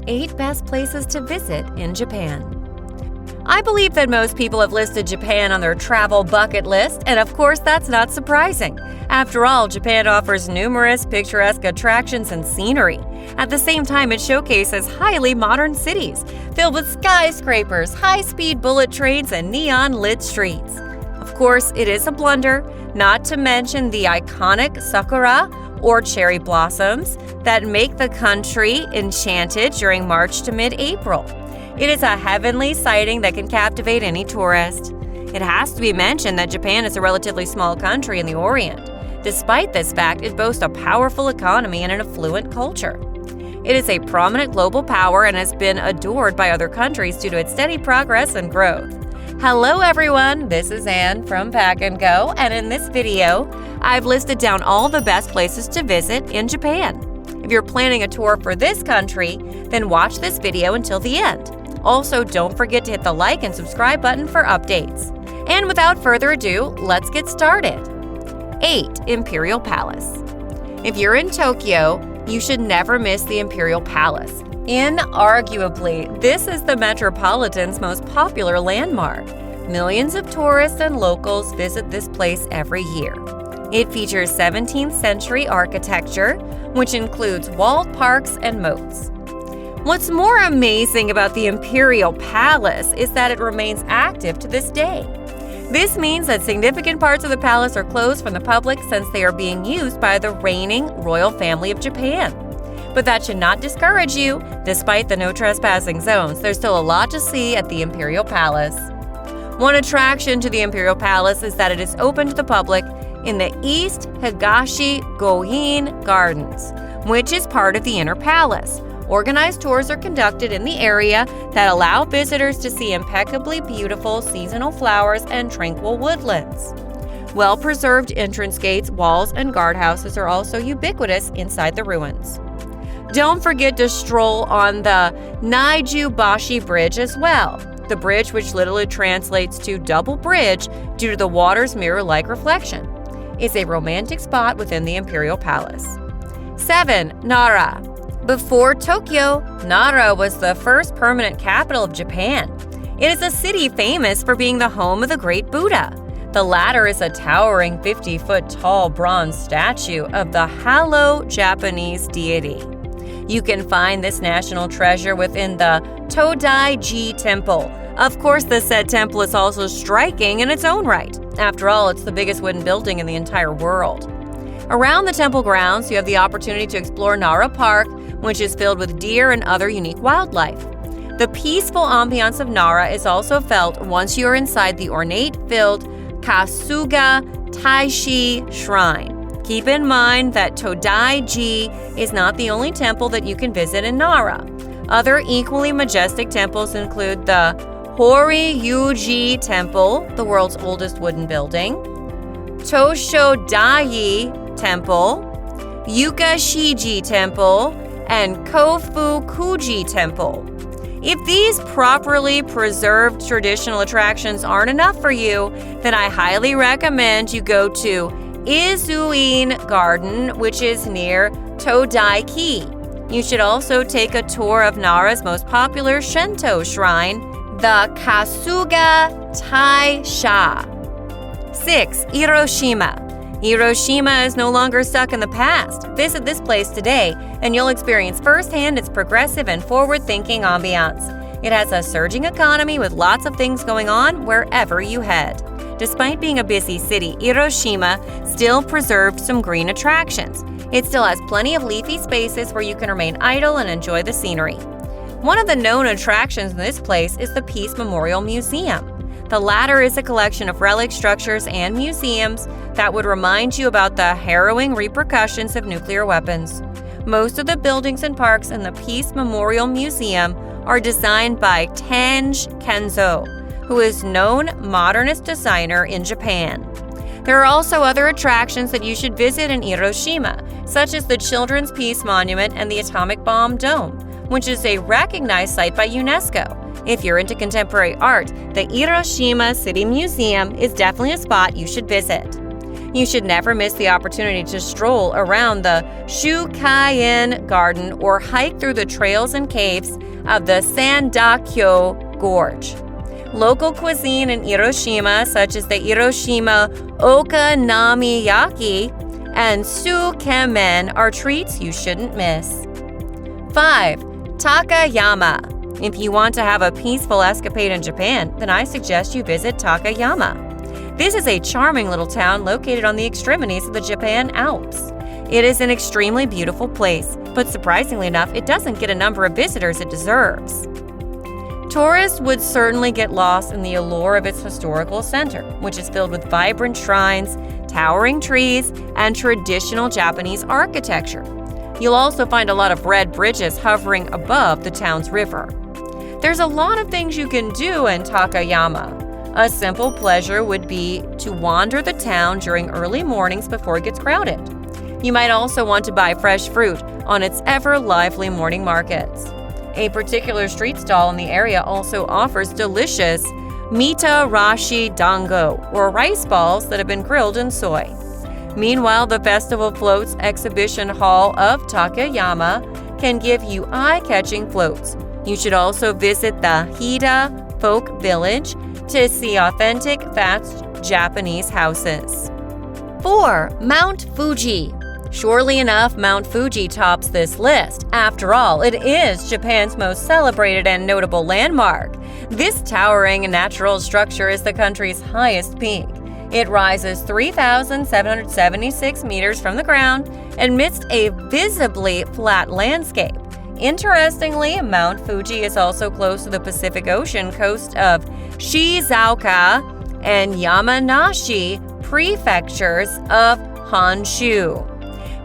8 best places to visit in Japan. I believe that most people have listed Japan on their travel bucket list, and of course that's not surprising. After all, Japan offers numerous picturesque attractions and scenery. At the same time, it showcases highly modern cities, filled with skyscrapers, high-speed bullet trains, and neon-lit streets. Of course, it is a blunder not to mention the iconic sakura, or cherry blossoms, that make the country enchanted during March to mid-April. It is a heavenly sighting that can captivate any tourist. It has to be mentioned that Japan is a relatively small country in the Orient. Despite this fact, it boasts a powerful economy and an affluent culture. It is a prominent global power and has been adored by other countries due to its steady progress and growth. Hello everyone, this is Anne from PackAndGo, and in this video, I've listed down all the best places to visit in Japan. If you're planning a tour for this country, then watch this video until the end. Also, don't forget to hit the like and subscribe button for updates. And without further ado, let's get started. 8. Imperial Palace. If you're in Tokyo, you should never miss the Imperial Palace. Inarguably, this is the metropolitan's most popular landmark. Millions of tourists and locals visit this place every year. It features 17th century architecture, which includes walled parks and moats. What's more amazing about the Imperial Palace is that it remains active to this day. This means that significant parts of the palace are closed from the public since they are being used by the reigning royal family of Japan. But that should not discourage you. Despite the no trespassing zones, there's still a lot to see at the Imperial Palace. One attraction to the Imperial Palace is that it is open to the public in the East Higashi-Gohin Gardens, which is part of the Inner Palace. Organized tours are conducted in the area that allow visitors to see impeccably beautiful seasonal flowers and tranquil woodlands. Well-preserved entrance gates, walls, and guardhouses are also ubiquitous inside the ruins. Don't forget to stroll on the Naijubashi Bridge as well. The bridge, which literally translates to double bridge due to the water's mirror-like reflection, is a romantic spot within the Imperial Palace. 7. Nara. Before Tokyo, Nara was the first permanent capital of Japan. It is a city famous for being the home of the Great Buddha. The latter is a towering 50-foot-tall bronze statue of the halo Japanese deity. You can find this national treasure within the Todai-ji Temple. Of course, the said temple is also striking in its own right. After all, it's the biggest wooden building in the entire world. Around the temple grounds, you have the opportunity to explore Nara Park, which is filled with deer and other unique wildlife. The peaceful ambiance of Nara is also felt once you are inside the ornate-filled Kasuga Taishi Shrine. Keep in mind that Todai-ji is not the only temple that you can visit in Nara. Other equally majestic temples include the Horyuji Temple, the world's oldest wooden building, Toshodai Temple, Yukashiji Temple, and Kofukuji Temple. If these properly preserved traditional attractions aren't enough for you, then I highly recommend you go to Izuin Garden, which is near Todai-ki. You should also take a tour of Nara's most popular Shinto shrine, the Kasuga Taisha. 6. Hiroshima. Hiroshima is no longer stuck in the past. Visit this place today, and you'll experience firsthand its progressive and forward-thinking ambiance. It has a surging economy with lots of things going on wherever you head. Despite being a busy city, Hiroshima still preserved some green attractions. It still has plenty of leafy spaces where you can remain idle and enjoy the scenery. One of the known attractions in this place is the Peace Memorial Museum. The latter is a collection of relic structures and museums that would remind you about the harrowing repercussions of nuclear weapons. Most of the buildings and parks in the Peace Memorial Museum are designed by Tange Kenzo, who is known modernist designer in Japan. There are also other attractions that you should visit in Hiroshima, such as the Children's Peace Monument and the Atomic Bomb Dome, which is a recognized site by UNESCO. If you're into contemporary art, the Hiroshima City Museum is definitely a spot you should visit. You should never miss the opportunity to stroll around the Shukain Garden or hike through the trails and caves of the Sandakyo Gorge. Local cuisine in Hiroshima, such as the Hiroshima Okonomiyaki and Sukemen, are treats you shouldn't miss. 5. Takayama. If you want to have a peaceful escapade in Japan, then I suggest you visit Takayama. This is a charming little town located on the extremities of the Japan Alps. It is an extremely beautiful place, but surprisingly enough, it doesn't get a number of visitors it deserves. Tourists would certainly get lost in the allure of its historical center, which is filled with vibrant shrines, towering trees, and traditional Japanese architecture. You'll also find a lot of red bridges hovering above the town's river. There's a lot of things you can do in Takayama. A simple pleasure would be to wander the town during early mornings before it gets crowded. You might also want to buy fresh fruit on its ever-lively morning markets. A particular street stall in the area also offers delicious mita rashi dango, or rice balls that have been grilled in soy. Meanwhile, the Festival Floats exhibition hall of Takayama can give you eye-catching floats. You should also visit the Hida Folk Village to see authentic thatched Japanese houses. 4. Mount Fuji. Surely enough, Mount Fuji tops this list. After all, it is Japan's most celebrated and notable landmark. This towering natural structure is the country's highest peak. It rises 3,776 meters from the ground amidst a visibly flat landscape. Interestingly, Mount Fuji is also close to the Pacific Ocean coast of Shizuoka and Yamanashi prefectures of Honshu.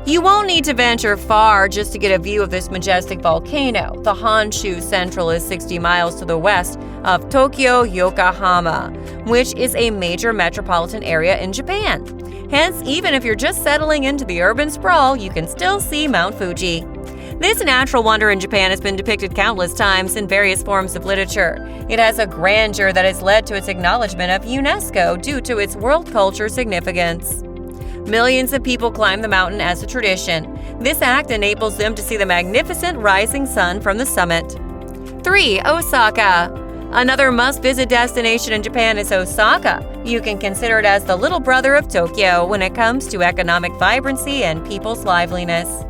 You won't need to venture far just to get a view of this majestic volcano. The Honshu Central is 60 miles to the west of Tokyo, Yokohama, which is a major metropolitan area in Japan. Hence, even if you're just settling into the urban sprawl, you can still see Mount Fuji. This natural wonder in Japan has been depicted countless times in various forms of literature. It has a grandeur that has led to its acknowledgement of UNESCO due to its world culture significance. Millions of people climb the mountain as a tradition. This act enables them to see the magnificent rising sun from the summit. 3. Osaka. Another must-visit destination in Japan is Osaka. You can consider it as the little brother of Tokyo when it comes to economic vibrancy and people's liveliness.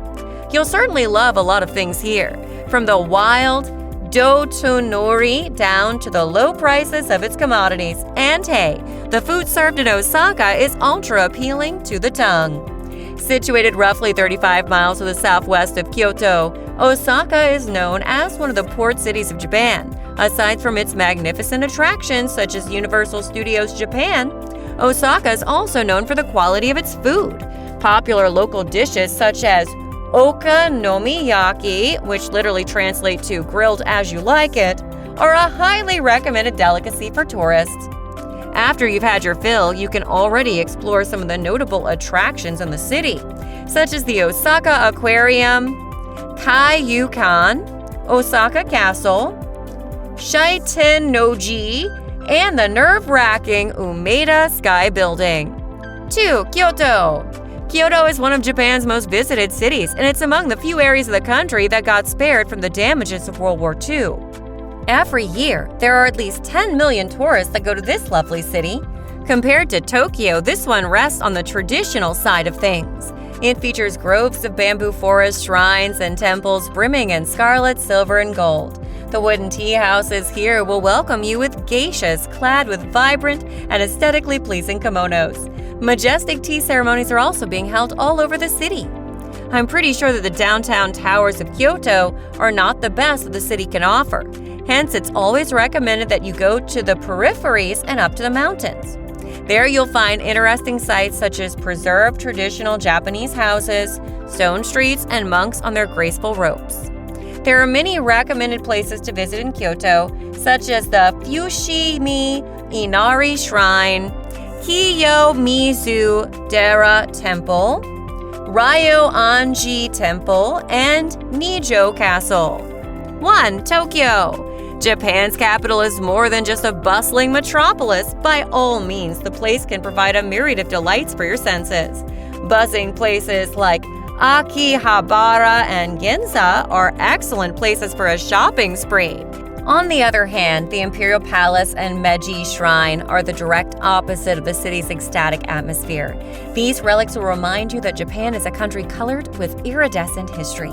You'll certainly love a lot of things here, from the wild dotonori down to the low prices of its commodities. And hey, the food served in Osaka is ultra appealing to the tongue. Situated roughly 35 miles to the southwest of Kyoto, Osaka is known as one of the port cities of Japan. Aside from its magnificent attractions such as Universal Studios Japan, Osaka is also known for the quality of its food. Popular local dishes such as okonomiyaki, which literally translates to grilled as you like it, are a highly recommended delicacy for tourists. After you've had your fill, you can already explore some of the notable attractions in the city, such as the Osaka Aquarium, Kaiyukan, Osaka Castle, Shiten-no-ji, and the nerve-wracking Umeda Sky Building. 2. Kyoto. Kyoto is one of Japan's most visited cities, and it's among the few areas of the country that got spared from the damages of World War II. Every year, there are at least 10 million tourists that go to this lovely city. Compared to Tokyo, this one rests on the traditional side of things. It features groves of bamboo forest, shrines, and temples brimming in scarlet, silver, and gold. The wooden tea houses here will welcome you with geishas clad with vibrant and aesthetically pleasing kimonos. Majestic tea ceremonies are also being held all over the city. I'm pretty sure that the downtown towers of Kyoto are not the best that the city can offer. Hence, it's always recommended that you go to the peripheries and up to the mountains. There you'll find interesting sights such as preserved traditional Japanese houses, stone streets, and monks on their graceful ropes. There are many recommended places to visit in Kyoto, such as the Fushimi Inari Shrine, Kiyomizu Dera Temple, Ryo-Anji Temple, and Nijo Castle. 1. Tokyo. Japan's capital is more than just a bustling metropolis. By all means, the place can provide a myriad of delights for your senses. Buzzing places like Akihabara and Ginza are excellent places for a shopping spree. On the other hand, the Imperial Palace and Meiji Shrine are the direct opposite of the city's ecstatic atmosphere. These relics will remind you that Japan is a country colored with iridescent history.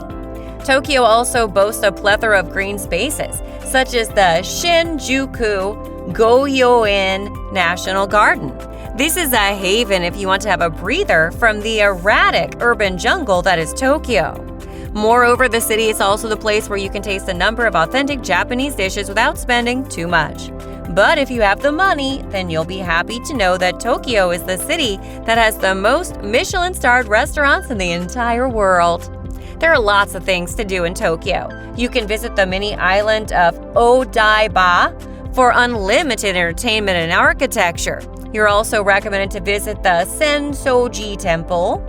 Tokyo also boasts a plethora of green spaces, such as the Shinjuku Goyoin National Garden. This is a haven if you want to have a breather from the erratic urban jungle that is Tokyo. Moreover, the city is also the place where you can taste a number of authentic Japanese dishes without spending too much. But if you have the money, then you'll be happy to know that Tokyo is the city that has the most Michelin-starred restaurants in the entire world. There are lots of things to do in Tokyo. You can visit the mini island of Odaiba for unlimited entertainment and architecture. You're also recommended to visit the Sensoji Temple,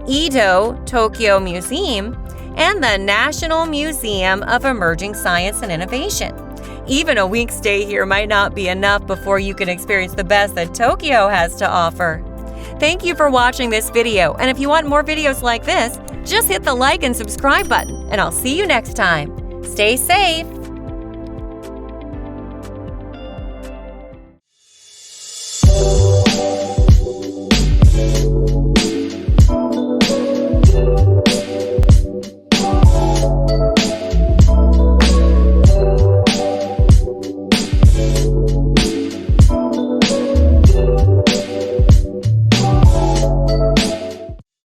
Edo Tokyo Museum, and the National Museum of Emerging Science and Innovation. Even a week's stay here might not be enough before you can experience the best that Tokyo has to offer. Thank you for watching this video, and if you want more videos like this, just hit the like and subscribe button, and I'll see you next time. Stay safe!